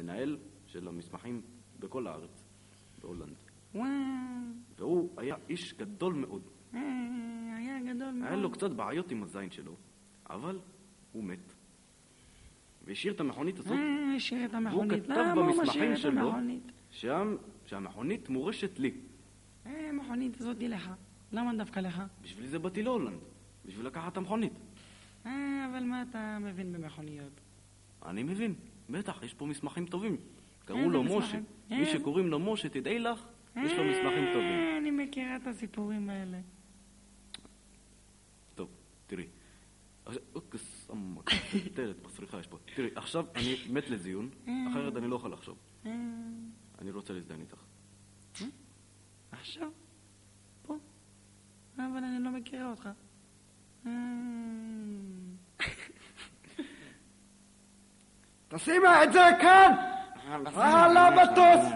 מנהל של המסמכים בכל הארץ, בהולנד. וואו. והוא היה איש גדול מאוד. היה גדול מאוד. היה לו קצת בעיות עם הזין שלו, אבל הוא מת. והשאיר את המכונית הזאת. השאיר את והוא המכונית. כתב למה הוא במסמכים משאיר את שלו המכונית? שהמכונית מורשת לי. המכונית הזאת היא לך. למה דווקא לך? בשביל זה באתי להולנד, בשביל לקחת את המכונית. אבל מה אתה מבין במכוניות? אני מבין, בטח, יש פה מסמכים טובים. קראו לו משה. מי שקוראים לו משה, תדעי לך, יש לו מסמכים טובים. אני מכירה את הסיפורים האלה. טוב, תראי. סליחה, יש פה. תראי, עכשיו אני מת לזיון, אחרת אני לא יכול לחשוב. אני רוצה להזדהן איתך. עכשיו? פה? אבל אני לא מכירה אותך. תשימה את זה כאן! על המטוס!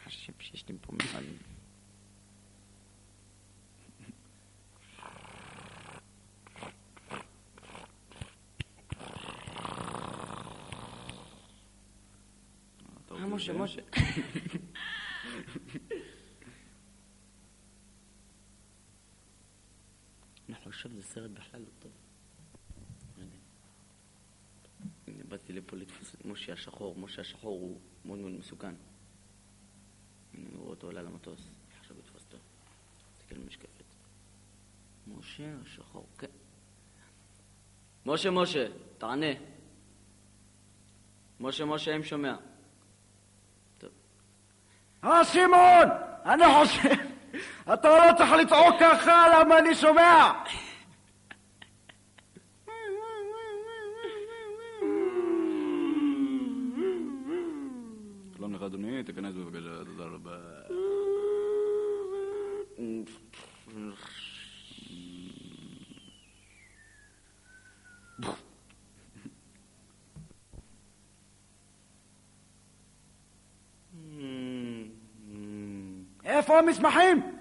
חושב שיש לי פה מיכל. משה. אני חושב זה סרט בכלל לא טוב. אני באתי לפה לתפוס את משה השחור. משה השחור הוא מאוד מאוד מסוכן. אני רואה אותו עולה למטוס. אני חושב לתפוס אותו. תסתכל משקפת. משה השחור, כן. משה, תענה. משה, אם שומע. סימון! אני חושב... אתה לא צריך לצעוק ככה, למה אני שומע? שלום לך אדוני, תכנס בבקשה, תודה רבה. איפה המסמכים?